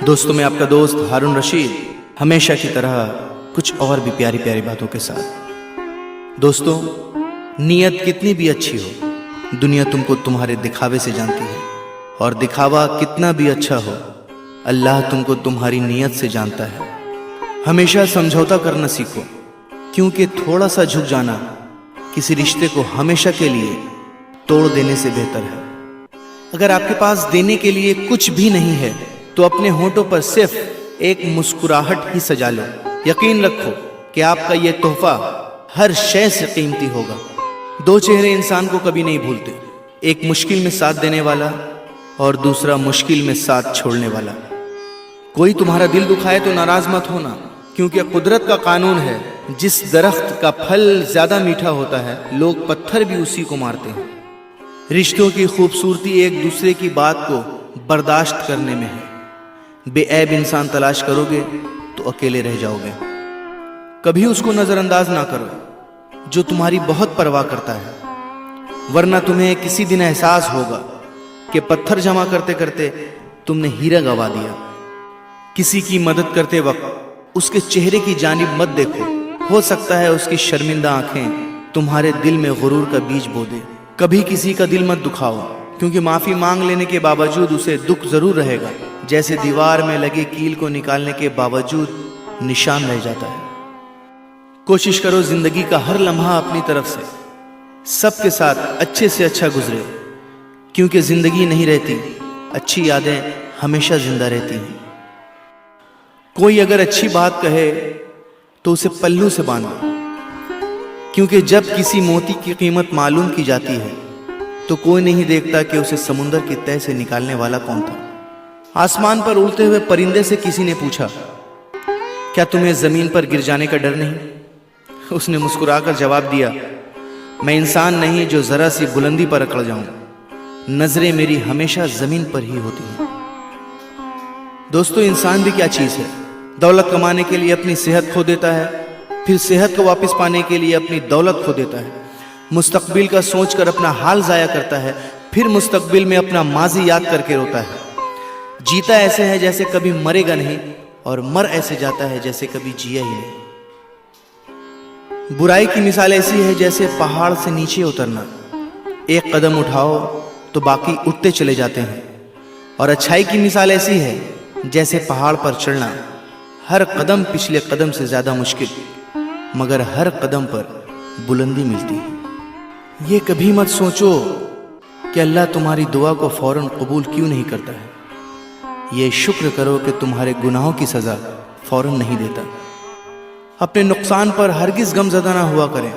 दोस्तों, मैं आपका दोस्त हारून रशीद, हमेशा की तरह कुछ और भी प्यारी प्यारी बातों के साथ। दोस्तों, नीयत कितनी भी अच्छी हो, दुनिया तुमको तुम्हारे दिखावे से जानती है, और दिखावा कितना भी अच्छा हो, अल्लाह तुमको तुम्हारी नीयत से जानता है। हमेशा समझौता करना सीखो, क्योंकि थोड़ा सा झुक जाना किसी रिश्ते को हमेशा के लिए तोड़ देने से बेहतर है। अगर आपके पास देने के लिए कुछ भी नहीं है तो अपने होठों पर सिर्फ एक मुस्कुराहट ही सजा लो। यकीन रखो कि आपका यह तोहफा हर शय से कीमती होगा। दो चेहरे इंसान को कभी नहीं भूलते, एक मुश्किल में साथ देने वाला और दूसरा मुश्किल में साथ छोड़ने वाला। कोई तुम्हारा दिल दुखाए तो नाराज मत होना, क्योंकि कुदरत का कानून है, जिस दरख्त का फल ज्यादा मीठा होता है, लोग पत्थर भी उसी को मारते हैं। रिश्तों की खूबसूरती एक दूसरे की बात को बर्दाश्त करने में है। बेऐब इंसान तलाश करोगे तो अकेले रह जाओगे। कभी उसको नजरअंदाज ना करो जो तुम्हारी बहुत परवाह करता है, वरना तुम्हें किसी दिन एहसास होगा कि पत्थर जमा करते करते तुमने हीरा गवा दिया। किसी की मदद करते वक्त उसके चेहरे की जानिब मत देखो, हो सकता है उसकी शर्मिंदा आंखें तुम्हारे दिल में गुरूर का बीज बो दे। कभी किसी का दिल मत दुखाओ, क्योंकि माफी मांग लेने के बावजूद उसे दुख जरूर रहेगा, जैसे दीवार में लगे कील को निकालने के बावजूद निशान रह जाता है। कोशिश करो जिंदगी का हर लम्हा अपनी तरफ से सबके साथ अच्छे से अच्छा गुजरे, क्योंकि जिंदगी नहीं रहती, अच्छी यादें हमेशा जिंदा रहती हैं। कोई अगर अच्छी बात कहे तो उसे पल्लू से बांधो, क्योंकि जब किसी मोती की कीमत मालूम की जाती है तो कोई नहीं देखता कि उसे समुंदर की तह से निकालने वाला कौन था। आसमान पर उड़ते हुए परिंदे से किसी ने पूछा, क्या तुम्हें जमीन पर गिर जाने का डर नहीं? उसने मुस्कुराकर जवाब दिया, मैं इंसान नहीं जो जरा सी बुलंदी पर अकड़ जाऊं, नजरें मेरी हमेशा जमीन पर ही होती हैं। दोस्तों, इंसान भी क्या चीज है? दौलत कमाने के लिए अपनी सेहत खो देता है, फिर सेहत को वापस पाने के लिए अपनी दौलत खो देता है। मुस्तकबिल का सोचकर अपना हाल जाया करता है, फिर मुस्तकबिल में अपना माजी याद करके रोता है। जीता ऐसे है जैसे कभी मरेगा नहीं, और मर ऐसे जाता है जैसे कभी जिया ही नहीं। बुराई की मिसाल ऐसी है जैसे पहाड़ से नीचे उतरना, एक कदम उठाओ तो बाकी उठते चले जाते हैं। और अच्छाई की मिसाल ऐसी है जैसे पहाड़ पर चढ़ना, हर कदम पिछले कदम से ज्यादा मुश्किल, मगर हर कदम पर बुलंदी मिलती है। ये कभी मत सोचो कि अल्लाह तुम्हारी दुआ को फौरन कबूल क्यों नहीं करता है। ये शुक्र करो कि तुम्हारे गुनाहों की सजा फौरन नहीं देता। अपने नुकसान पर हरगिज गमज़दा ना हुआ करें,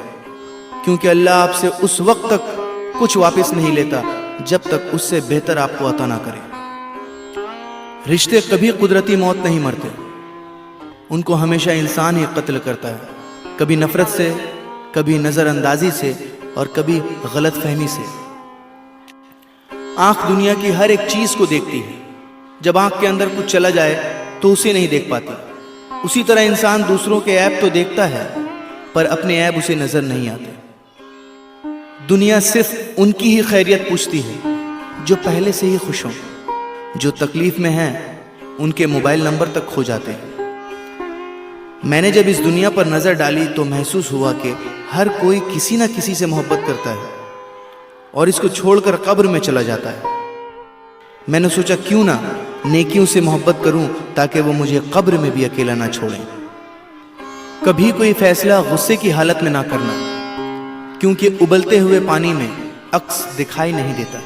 क्योंकि अल्लाह आपसे उस वक्त तक कुछ वापस नहीं लेता जब तक उससे बेहतर आपको अता ना करे। रिश्ते कभी कुदरती मौत नहीं मरते, उनको हमेशा इंसान ही कत्ल करता है, कभी नफरत से, कभी नजरअंदाजी से, और कभी गलत फहमी से। आंख दुनिया की हर एक चीज को देखती है, जब आंख के अंदर कुछ चला जाए तो उसे नहीं देख पाती। उसी तरह इंसान दूसरों के ऐब तो देखता है, पर अपने ऐब उसे नजर नहीं आते। दुनिया सिर्फ उनकी ही खैरियत पूछती है जो पहले से ही खुश हों, जो तकलीफ में हैं उनके मोबाइल नंबर तक खो जाते हैं। मैंने जब इस दुनिया पर नजर डाली तो महसूस हुआ कि हर कोई किसी ना किसी से मोहब्बत करता है और इसको छोड़कर कब्र में चला जाता है। मैंने सोचा क्यों ना नेकियों से मोहब्बत करूं, ताकि वो मुझे कब्र में भी अकेला ना छोड़ें। कभी कोई फैसला गुस्से की हालत में ना करना, क्योंकि उबलते हुए पानी में अक्स दिखाई नहीं देता।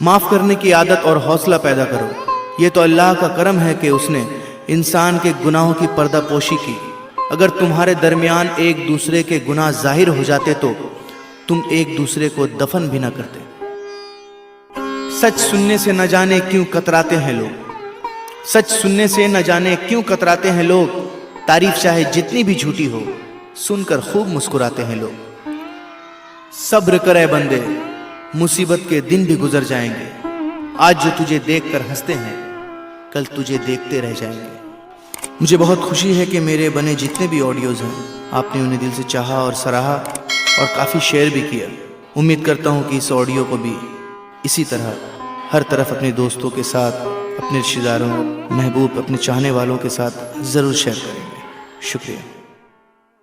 माफ करने की आदत और हौसला पैदा करो। ये तो अल्लाह का करम है कि उसने इंसान के गुनाहों की पर्दापोशी की। अगर तुम्हारे दरमियान एक दूसरे के गुनाह जाहिर हो जाते तो तुम एक दूसरे को दफन भी ना करते। सच सुनने से न जाने क्यों कतराते हैं लोग, सच सुनने से न जाने क्यों कतराते हैं लोग। तारीफ चाहे जितनी भी झूठी हो, सुनकर खूब मुस्कुराते हैं लोग। सब्र करे बंदे, मुसीबत के दिन भी गुजर जाएंगे। आज जो तुझे देखकर हंसते हैं, कल तुझे देखते रह जाएंगे। मुझे बहुत खुशी है कि मेरे बने जितने भी ऑडियोज़ हैं, आपने उन्हें दिल से चाहा और सराहा और काफ़ी शेयर भी किया। उम्मीद करता हूँ कि इस ऑडियो को भी इसी तरह हर तरफ अपने दोस्तों के साथ اپنے رشتہ داروں، محبوب، اپنے چاہنے والوں کے ساتھ ضرور شیئر کریں گے۔ شکریہ۔